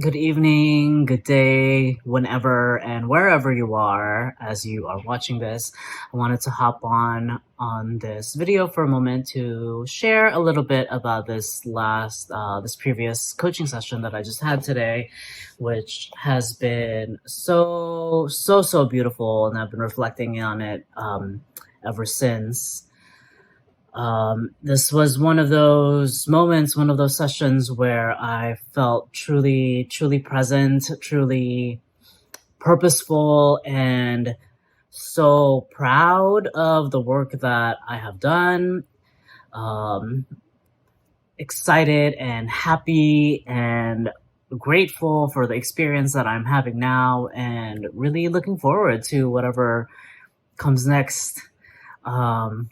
Good evening, good day, whenever and wherever you are as you are watching this. I wanted to hop on this video for a moment to share a little bit about this previous coaching session that I just had today, which has been so beautiful, and I've been reflecting on it ever since. This was one of those moments, one of those sessions where I felt truly present, truly purposeful, and so proud of the work that I have done. Um, Excited and happy and grateful for the experience that I'm having now, and really looking forward to whatever comes next. Um,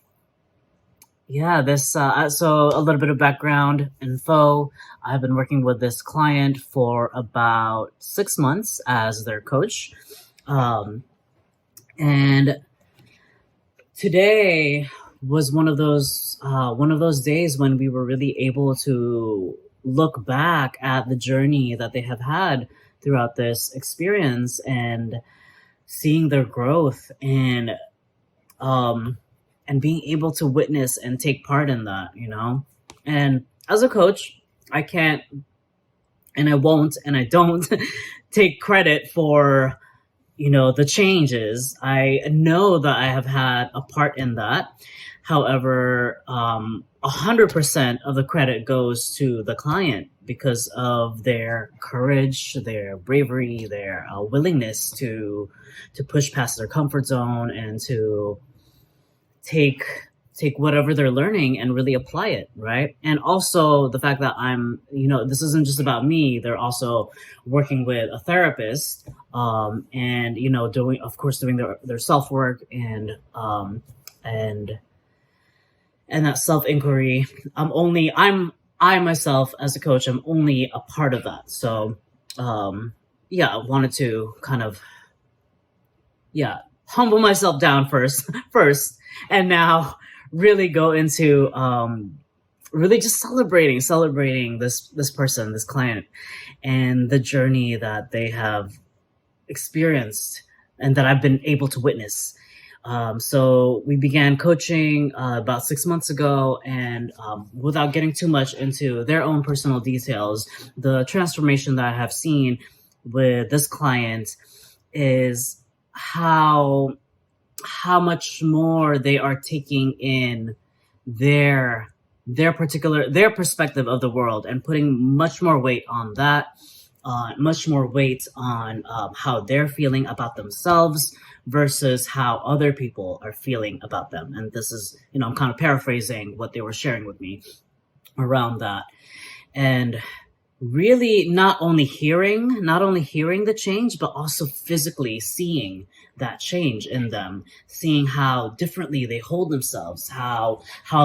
so a little bit of background info. I've been working with this client for about 6 months as their coach. And today was one of those days when we were really able to look back at the journey that they have had throughout this experience and seeing their growth and being able to witness and take part in that. And as a coach, I can't, and I won't, and I don't take credit for, the changes. I know that I have had a part in that. However, 100% of the credit goes to the client because of their courage, their bravery, their willingness to push past their comfort zone and to take whatever they're learning and really apply it, right? And also the fact that this isn't just about me. They're also working with a therapist, and doing their self work and that self inquiry. I myself as a coach, I'm only a part of that. So I wanted to kind of humble myself down first, and now really go into really just celebrating this person, this client, and the journey that they have experienced and that I've been able to witness. So we began coaching about 6 months ago, and without getting too much into their own personal details, the transformation that I have seen with this client is how much more they are taking in their perspective of the world and putting much more weight on that, much more weight on how they're feeling about themselves versus how other people are feeling about them. And this is, I'm kind of paraphrasing what they were sharing with me around that. And really not only hearing the change, but also physically seeing that change in them, seeing how differently they hold themselves, how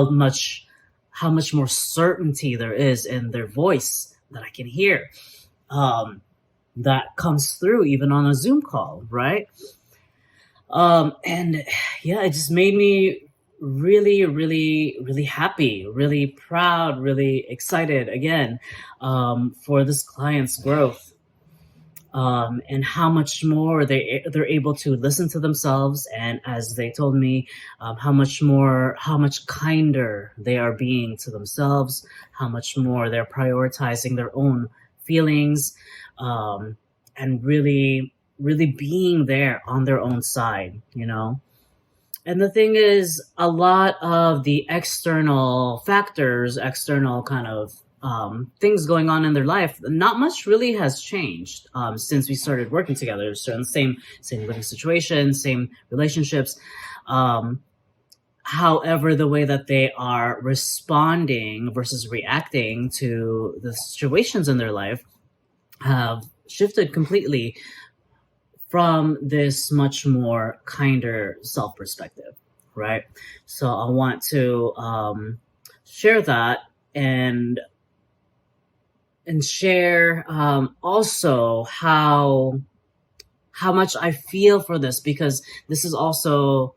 much more certainty there is in their voice that I can hear, that comes through even on a Zoom call, right? And yeah, it just made me really happy, really proud, really excited again, for this client's growth, and how much more they're able to listen to themselves, and as they told me, how much kinder they are being to themselves, how much more they're prioritizing their own feelings, and really being there on their own side. And the thing is, a lot of the external factors, external kind of things going on in their life, not much really has changed since we started working together. So same living situation, same relationships. However, the way that they are responding versus reacting to the situations in their life have shifted completely from this much more kinder self perspective, right? So I want to share that and share also how much I feel for this, because this has also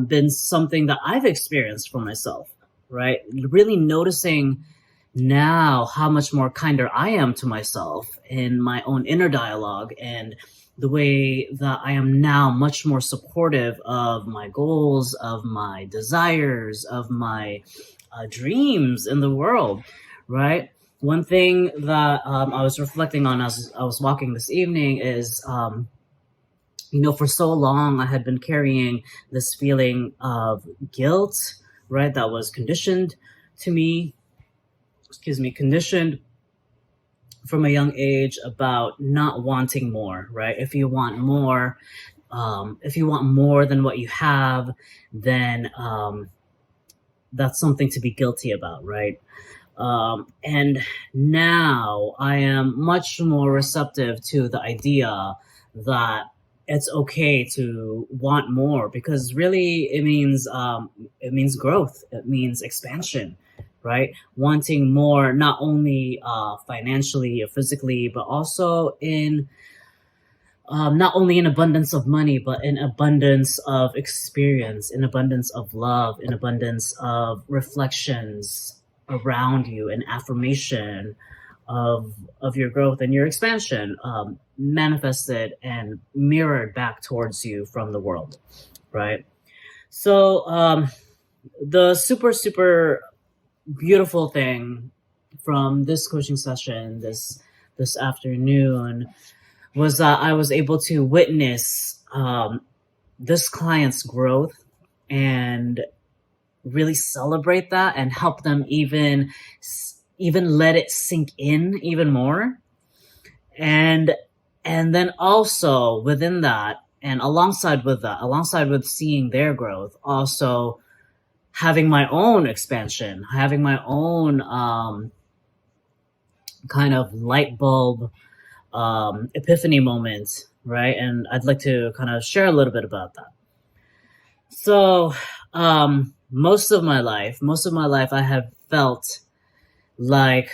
been something that I've experienced for myself, right? Really noticing now how much more kinder I am to myself in my own inner dialogue, and the way that I am now much more supportive of my goals, of my desires, of my dreams in the world, right? One thing that I was reflecting on as I was walking this evening is, for so long I had been carrying this feeling of guilt, right? That was conditioned to me, conditioned from a young age about not wanting more, right? If you want more than what you have, then that's something to be guilty about, right? And now I am much more receptive to the idea that it's okay to want more, because really it means growth, it means expansion, right? Wanting more, not only financially or physically, but also in not only in abundance of money, but in abundance of experience, in abundance of love, in abundance of reflections around you, and affirmation of your growth and your expansion, manifested and mirrored back towards you from the world, right? So the super beautiful thing from this coaching session this afternoon was that I was able to witness this client's growth and really celebrate that and help them even let it sink in even more. And then also within that, and alongside with seeing their growth, also having my own expansion, having my own kind of light bulb epiphany moment, right? And I'd like to kind of share a little bit about that. So most of my life I have felt like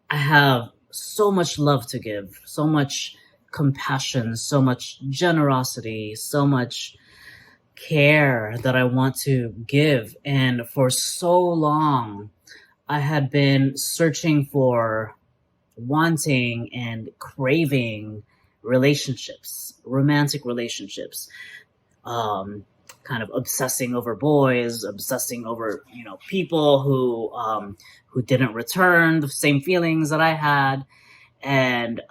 I have so much love to give, so much compassion, so much generosity, so much care that I want to give. And for so long I had been searching for, wanting and craving relationships, romantic relationships, kind of obsessing over boys, obsessing over people who didn't return the same feelings that I had, and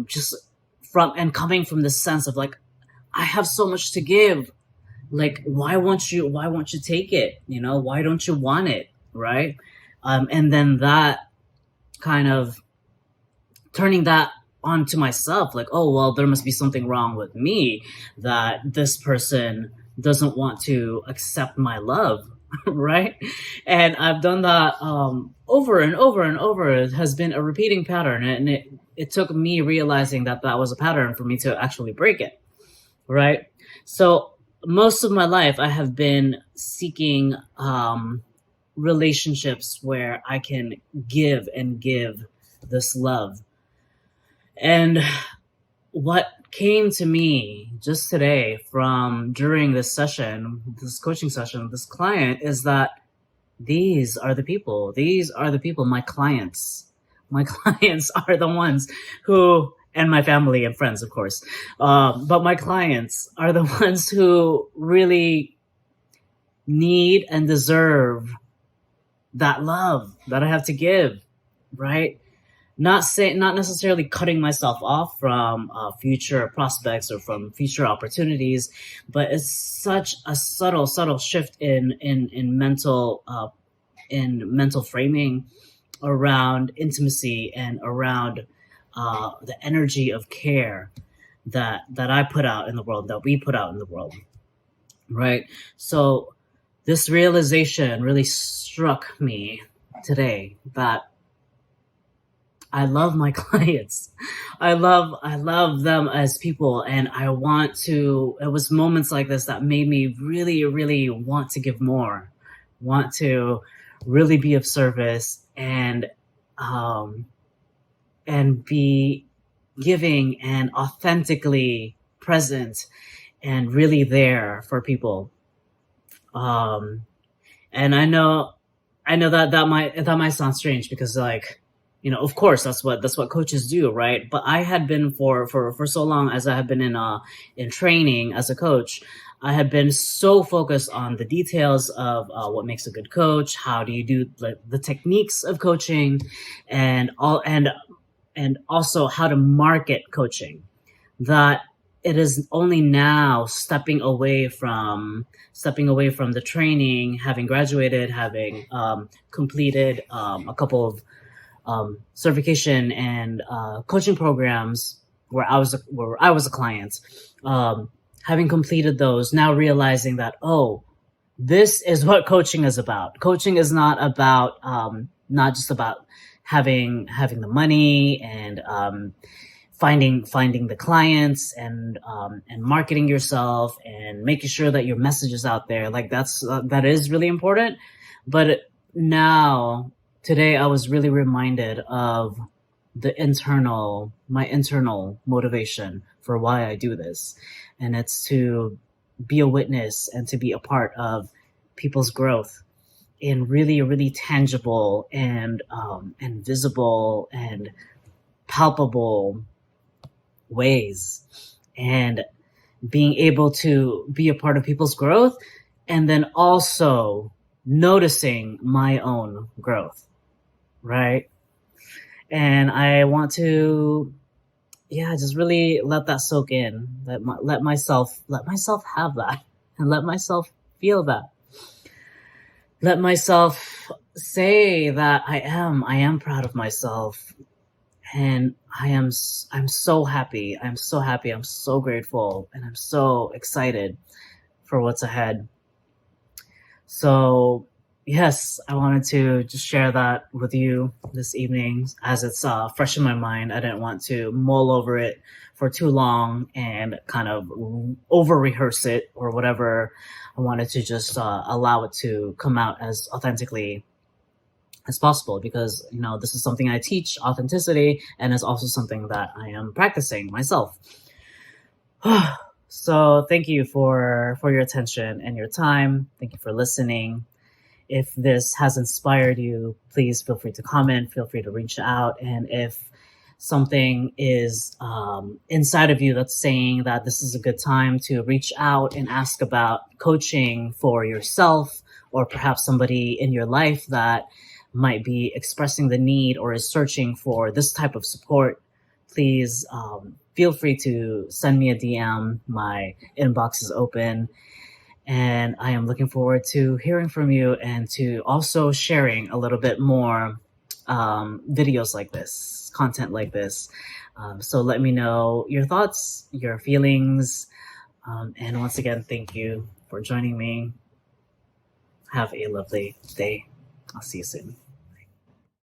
just coming from this sense of like, I have so much to give, like why won't you take it, why don't you want it, right? And then that kind of turning that onto myself, like, oh, well, there must be something wrong with me that this person doesn't want to accept my love, right? And I've done that over and over and over. It has been a repeating pattern, and it took me realizing that was a pattern for me to actually break it, right? So most of my life I have been seeking relationships where I can give this love. And what came to me just today from during this coaching session with this client, is that these are the people, my clients. My clients are the ones who, and my family and friends, of course, but my clients are the ones who really need and deserve that love that I have to give, right? Not necessarily cutting myself off from future prospects or from future opportunities, but it's such a subtle shift in mental framing around intimacy and around the energy of care that I put out in the world, that we put out in the world, right? So this realization really struck me today that I love my clients. I love them as people, and it was moments like this that made me really, really want to give more, want to really be of service, and be giving and authentically present and really there for people. And I know I know that that might sound strange because like, of course that's what coaches do, right? But I had been for so long as I had been in training as a coach, I had been so focused on the details of what makes a good coach, how do you do like the techniques of coaching, and all and also how to market coaching, that it is only now stepping away from the training, having graduated, having completed a couple of certification and coaching programs where I was a client. Um, Having completed those, now realizing that, oh, this is what coaching is about. Coaching is not just about having the money and finding the clients and marketing yourself and making sure that your message is out there. Like that is really important. But now today I was really reminded of my internal motivation for why I do this, and it's to be a witness and to be a part of people's growth in really really tangible and visible and palpable ways, and being able to be a part of people's growth, and then also noticing my own growth, right? And I want to, yeah, just really let that soak in. Let myself have that, and let myself feel that. Let myself say that I am proud of myself, and I'm so happy. I'm so happy. I'm so grateful, and I'm so excited for what's ahead. So, yes, I wanted to just share that with you this evening as it's fresh in my mind. I didn't want to mull over it for too long and kind of over rehearse it or whatever. I wanted to just allow it to come out as authentically as possible, because this is something I teach, authenticity, and it's also something that I am practicing myself. So thank you for your attention and your time. Thank you for listening. If this has inspired you, please feel free to comment, feel free to reach out. And if something is inside of you that's saying that this is a good time to reach out and ask about coaching for yourself, or perhaps somebody in your life that might be expressing the need or is searching for this type of support, please feel free to send me a DM. My inbox is open, and I am looking forward to hearing from you and to also sharing a little bit more videos like this, content like this. So let me know your thoughts, your feelings. And once again, thank you for joining me. Have a lovely day. I'll see you soon.